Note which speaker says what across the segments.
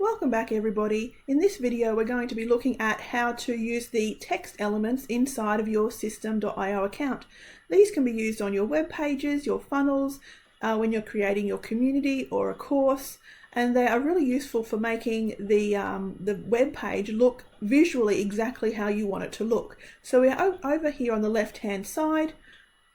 Speaker 1: Welcome back everybody. In this video we're going to be looking at how to use the text elements inside of your System.io account. These can be used on your web pages, your funnels, when you're creating your community or a course, and they are really useful for making the web page look visually exactly how you want it to look. So we're over here on the left hand side.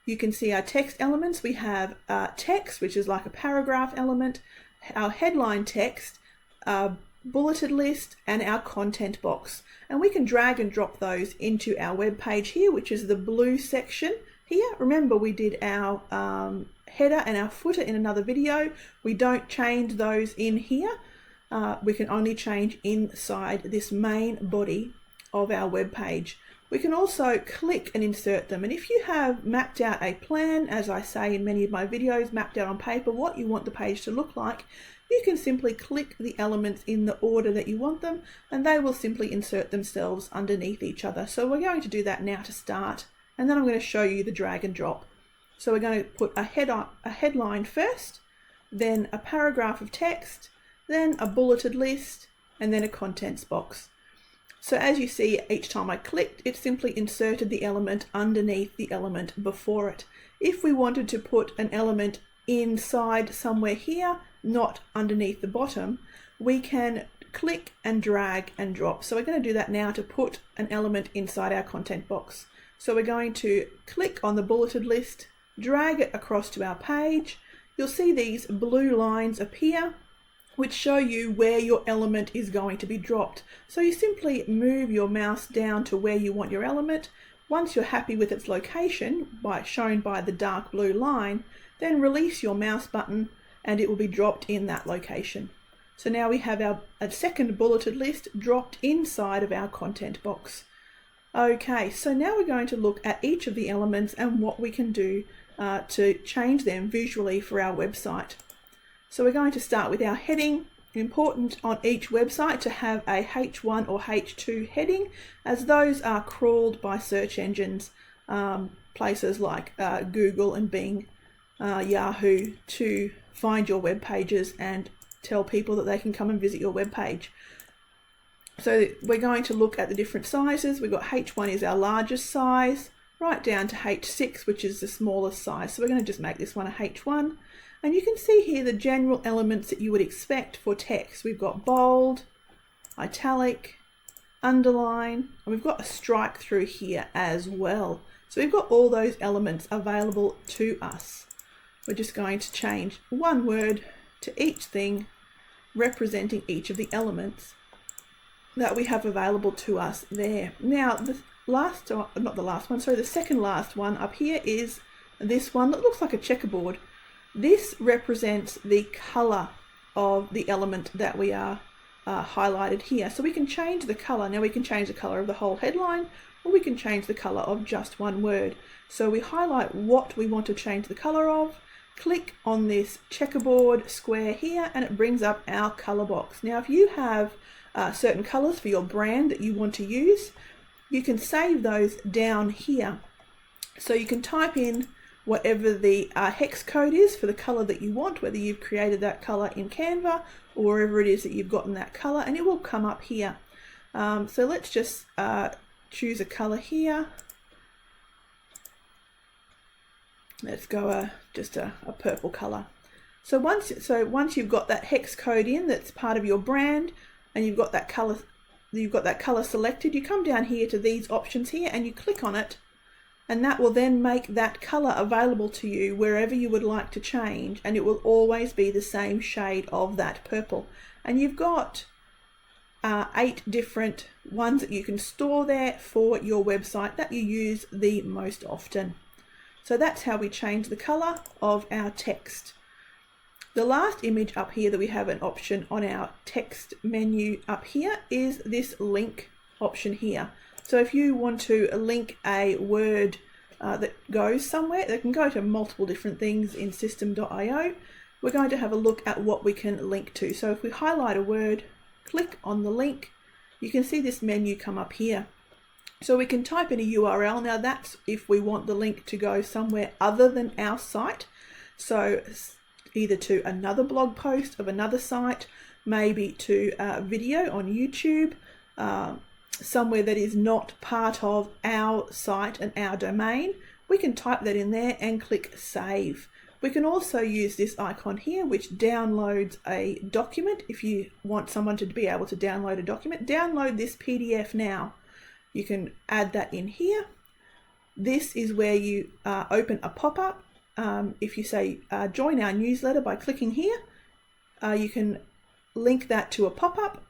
Speaker 1: You can see our text elements. We have text, which is like a paragraph element, our headline text, bulleted list, and our content box. And we can drag and drop those into our web page here, which is the blue section here. Remember, we did our header and our footer in another video. We don't change those in here. We can only change inside this main body of our web page. We can also click and insert them, and if you have mapped out a plan, as I say in many of my videos, mapped out on paper what you want the page to look like, you can simply click the elements in the order that you want them and they will simply insert themselves underneath each other. So we're going to do that now to start, and then I'm going to show you the drag and drop. So we're going to put a headline first, then a paragraph of text, then a bulleted list, and then a contents box. So as you see, each time I clicked, it simply inserted the element underneath the element before it. If we wanted to put an element inside somewhere here, not underneath the bottom, we can click and drag and drop. So we're going to do that now to put an element inside our content box. So we're going to click on the bulleted list, drag it across to our page. You'll see these blue lines appear, which show you where your element is going to be dropped. So you simply move your mouse down to where you want your element. Once you're happy with its location, shown by the dark blue line, then release your mouse button and it will be dropped in that location. So now we have our second bulleted list dropped inside of our content box. Okay, so now we're going to look at each of the elements and what we can do to change them visually for our website. So we're going to start with our heading. Important on each website to have a H1 or H2 heading, as those are crawled by search engines, places like Google and Bing, Yahoo, to find your web pages and tell people that they can come and visit your web page. So we're going to look at the different sizes. We've got H1 is our largest size, right down to H6, which is the smallest size. So we're going to just make this one a H1. And you can see here the general elements that you would expect for text. We've got bold, italic, underline, and we've got a strike through here as well. So we've got all those elements available to us. We're just going to change one word to each thing representing each of the elements that we have available to us there. Now the second last one up here is this one that looks like a checkerboard. This represents the color of the element that we are highlighted here. So we can change the color. Now we can change the color of the whole headline, or we can change the color of just one word. So we highlight what we want to change the color of, click on this checkerboard square here, and it brings up our color box. Now if you have certain colors for your brand that you want to use, you can save those down here. So you can type in whatever the hex code is for the color that you want, whether you've created that color in Canva or wherever it is that you've gotten that color, and it will come up here. So let's just choose a color here. Let's go just a purple color. So once you've got that hex code in, that's part of your brand, and you've got that color selected, you come down here to these options here and you click on it, and that will then make that color available to you wherever you would like to change, and it will always be the same shade of that purple. And you've got 8 different ones that you can store there for your website that you use the most often. So that's how we change the color of our text. The last image up here that we have an option on our text menu up here is this link option here. So if you want to link a word that goes somewhere, that can go to multiple different things in System.io, we're going to have a look at what we can link to. So if we highlight a word, click on the link, you can see this menu come up here. So we can type in a URL. Now that's if we want the link to go somewhere other than our site. So either to another blog post of another site, maybe to video on YouTube, somewhere that is not part of our site and our domain. We can type that in there and click save. We can also use this icon here, which downloads a document. If you want someone to be able to download a document, download this PDF now. You can add that in here. This is where you open a pop-up. If you say join our newsletter by clicking here, you can link that to a pop-up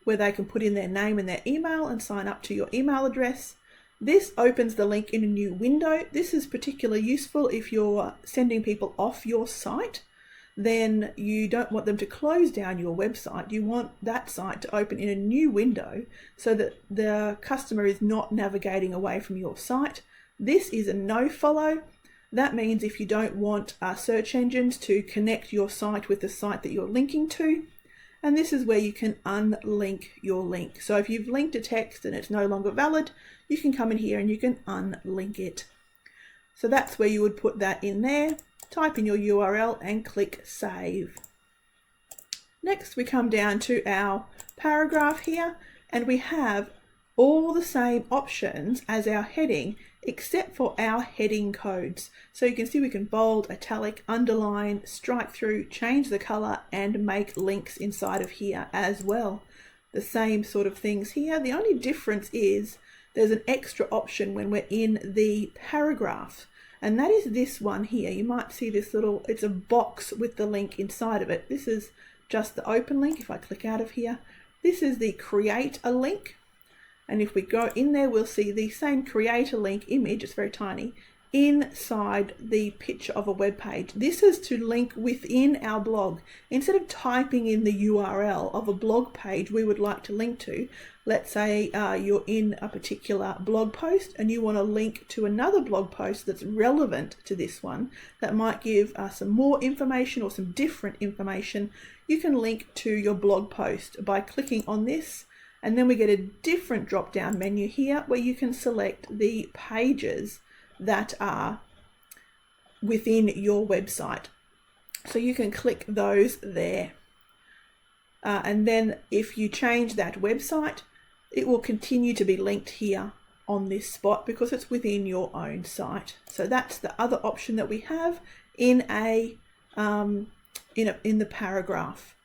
Speaker 1: where they can put in their name and their email and sign up to your email address. This opens the link in a new window. This is particularly useful if you're sending people off your site. Then you don't want them to close down your website. You want that site to open in a new window so that the customer is not navigating away from your site. This is a no-follow. That means if you don't want search engines to connect your site with the site that you're linking to. And this is where you can unlink your link. So if you've linked a text and it's no longer valid, you can come in here and you can unlink it. So that's where you would put that in there, type in your URL and click save. Next we come down to our paragraph here, and we have all the same options as our heading except for our heading codes. So you can see we can bold, italic, underline, strike through, change the color and make links inside of here as well. The same sort of things here. The only difference is there's an extra option when we're in the paragraph, and that is this one here. You might see this little, it's a box with the link inside of it. This is just the open link. If I click out of here, this is the create a link. And if we go in there, we'll see the same create a link image, it's very tiny, inside the picture of a web page. This is to link within our blog. Instead of typing in the URL of a blog page we would like to link to, let's say you're in a particular blog post and you want to link to another blog post that's relevant to this one, that might give some more information or some different information. You can link to your blog post by clicking on this. And then we get a different drop down menu here where you can select the pages that are within your website. So you can click those there. And then if you change that website, it will continue to be linked here on this spot because it's within your own site. So that's the other option that we have in the paragraph.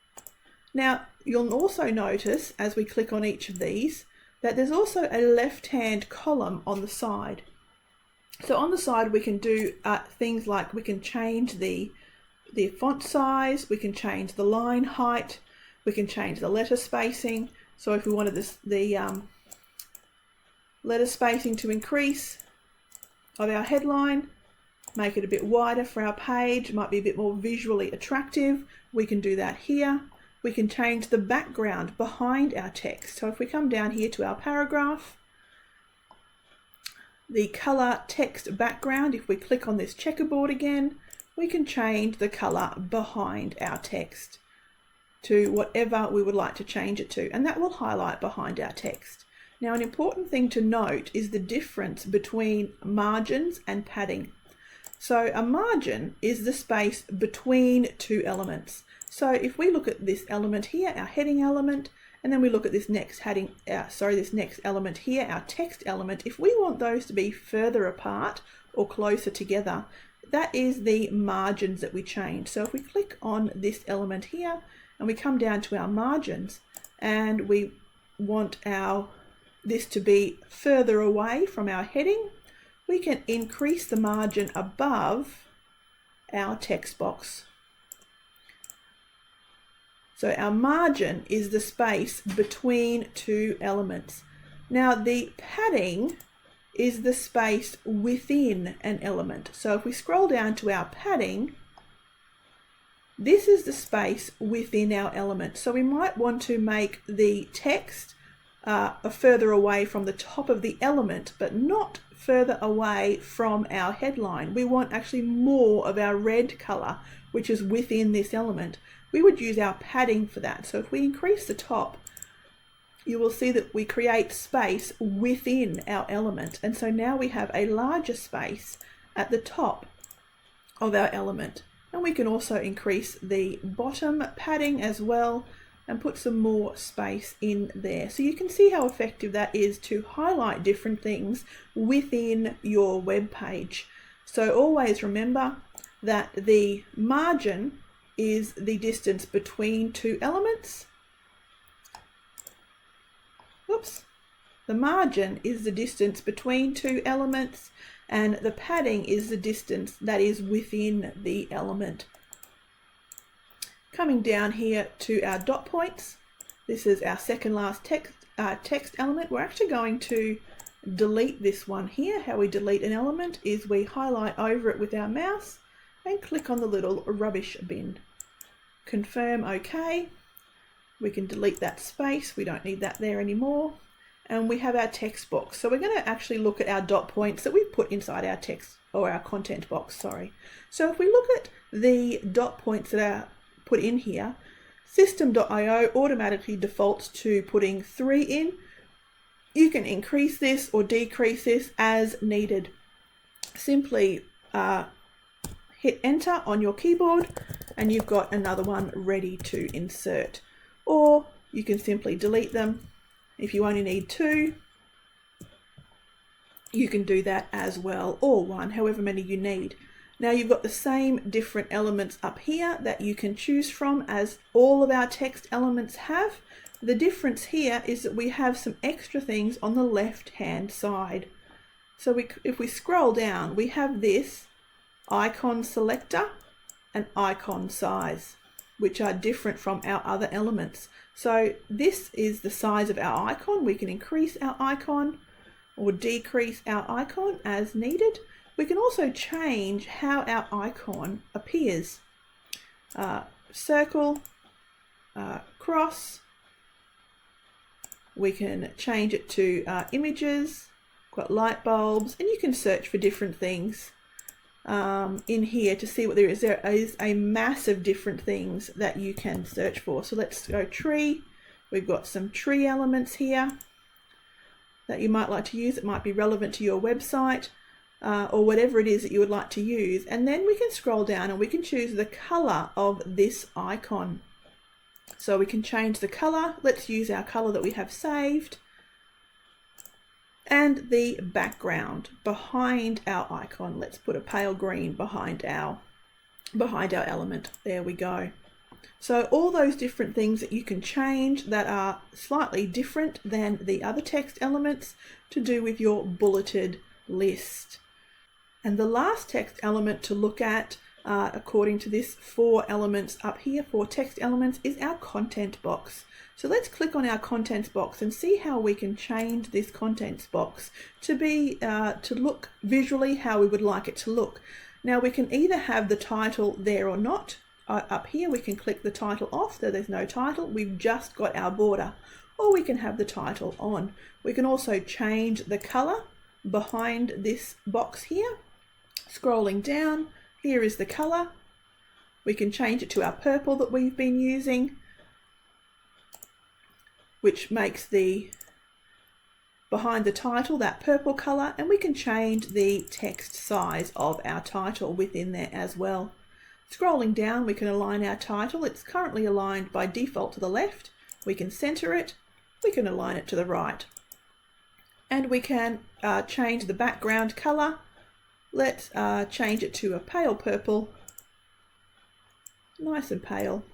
Speaker 1: Now, you'll also notice as we click on each of these that there's also a left-hand column on the side. So on the side we can do things like we can change the font size, we can change the line height, we can change the letter spacing. So if we wanted the letter spacing to increase of our headline, make it a bit wider for our page, might be a bit more visually attractive, we can do that here. We can change the background behind our text. So if we come down here to our paragraph, the color text background, if we click on this checkerboard again, we can change the color behind our text to whatever we would like to change it to, and that will highlight behind our text. Now, an important thing to note is the difference between margins and padding. So a margin is the space between two elements. So if we look at this element here, our heading element, and then we look at this next this next element here, our text element, if we want those to be further apart or closer together, that is the margins that we change. So if we click on this element here and we come down to our margins and we want this to be further away from our heading, we can increase the margin above our text box. So our margin is the space between two elements. Now the padding is the space within an element. So if we scroll down to our padding, this is the space within our element. So we might want to make the text further away from the top of the element, but not further away from our headline. We want actually more of our red color, which is within this element. We would use our padding for that. So if we increase the top, you will see that we create space within our element. And so now we have a larger space at the top of our element. And we can also increase the bottom padding as well and put some more space in there. So you can see how effective that is to highlight different things within your web page. So always remember that the margin is the distance between two elements. Whoops. The margin is the distance between two elements, and the padding is the distance that is within the element. Coming down here to our dot points, this is our second last text element. We're actually going to delete this one here. How we delete an element is we highlight over it with our mouse and click on the little rubbish bin. Confirm OK. We can delete that space. We don't need that there anymore. And we have our text box. So we're going to actually look at our dot points that we've put inside our text, or our content box, sorry. So if we look at the dot points that are put in here, System.io automatically defaults to putting 3 in. You can increase this or decrease this as needed. Simply hit enter on your keyboard and you've got another one ready to insert. Or you can simply delete them. If you only need 2, you can do that as well, or 1, however many you need. Now you've got the same different elements up here that you can choose from as all of our text elements have. The difference here is that we have some extra things on the left hand side. So if we scroll down, we have this icon selector and icon size, which are different from our other elements. So this is the size of our icon. We can increase our icon or decrease our icon as needed. We can also change how our icon appears. Circle, cross. We can change it to images, got light bulbs, and you can search for different things in here to see what there is. There is a massive different things that you can search for. So let's go tree. We've got some tree elements here that you might like to use. It might be relevant to your website or whatever it is that you would like to use. And then we can scroll down and we can choose the color of this icon. So we can change the color. Let's use our color that we have saved. And the background behind our icon. Let's put a pale green behind our element. There we go. So all those different things that you can change that are slightly different than the other text elements to do with your bulleted list. And the last text element to look at, according to this 4 elements up here, 4 text elements, is our content box. So let's click on our contents box and see how we can change this contents box to be to look visually how we would like it to look. Now we can either have the title there or not. Up here we can click the title off, so there's no title. We've just got our border. Or we can have the title on. We can also change the color behind this box here. Scrolling down, here is the color. We can change it to our purple that we've been using, which makes the behind the title that purple color, and we can change the text size of our title within there as well. Scrolling down, we can align our title. It's currently aligned by default to the left. We can center it, we can align it to the right. And we can change the background color. Let's change it to a pale purple, nice and pale,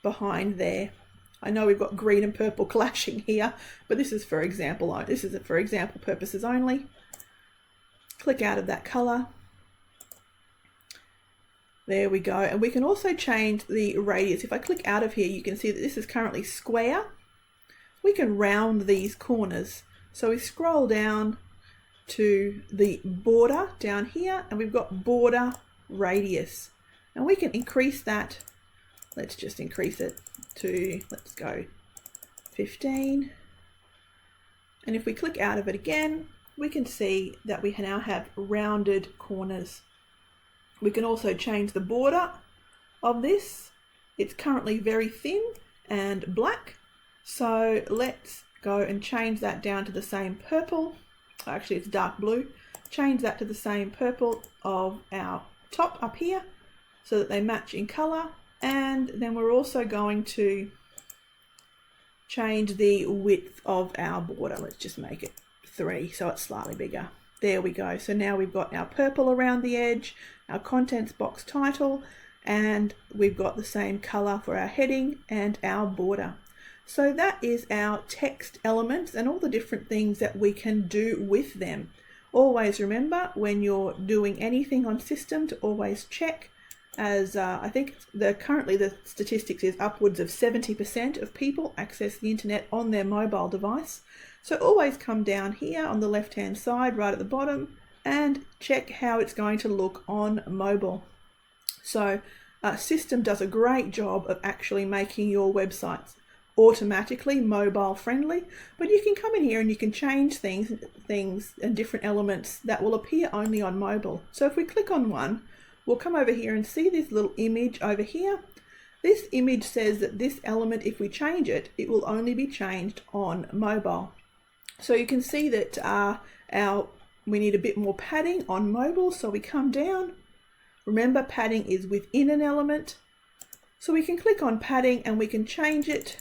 Speaker 1: behind there. I know we've got green and purple clashing here, but this is for example. This is for example purposes only. Click out of that color. There we go. And we can also change the radius. If I click out of here, you can see that this is currently square. We can round these corners. So we scroll down to the border down here, and we've got border radius. And we can increase that. Let's just increase it to, let's go 15. And if we click out of it again, we can see that we now have rounded corners. We can also change the border of this. It's currently very thin and black. So let's go and change that down to the same purple. Actually, it's dark blue. Change that to the same purple of our top up here so that they match in color. And then we're also going to change the width of our border. Let's just make it 3 so it's slightly bigger. There we go. So now we've got our purple around the edge, our contents box title, and we've got the same color for our heading and our border. So that is our text elements and all the different things that we can do with them. Always remember when you're doing anything on system to always check, as I think currently the statistics is upwards of 70% of people access the internet on their mobile device. So always come down here on the left hand side right at the bottom and check how it's going to look on mobile. So system does a great job of actually making your websites automatically mobile friendly, but you can come in here and you can change things and different elements that will appear only on mobile. So if we click on one, we'll come over here and see this little image over here. This image says that this element, if we change it, it will only be changed on mobile. So you can see that we need a bit more padding on mobile, so we come down. Remember, padding is within an element. So we can click on padding and we can change it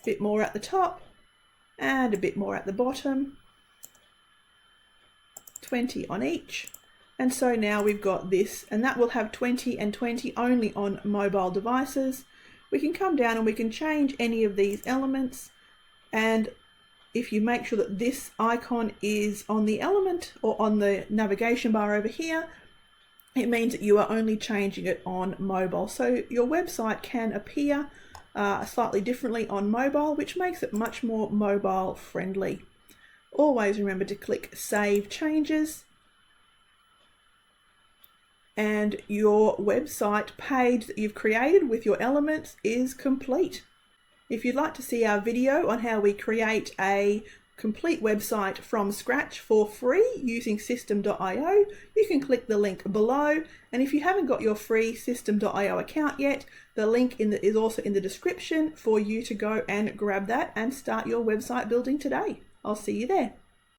Speaker 1: a bit more at the top and a bit more at the bottom. 20 on each. And so now we've got this, and that will have 20 and 20 only on mobile devices. We can come down and we can change any of these elements, and if you make sure that this icon is on the element or on the navigation bar over here, it means that you are only changing it on mobile. So your website can appear slightly differently on mobile, which makes it much more mobile friendly. Always remember to click Save Changes, and your website page that you've created with your elements is complete. If you'd like to see our video on how we create a complete website from scratch for free using System.io, you can click the link below. And if you haven't got your free System.io account yet, the link is also in the description for you to go and grab that and start your website building today. I'll see you there.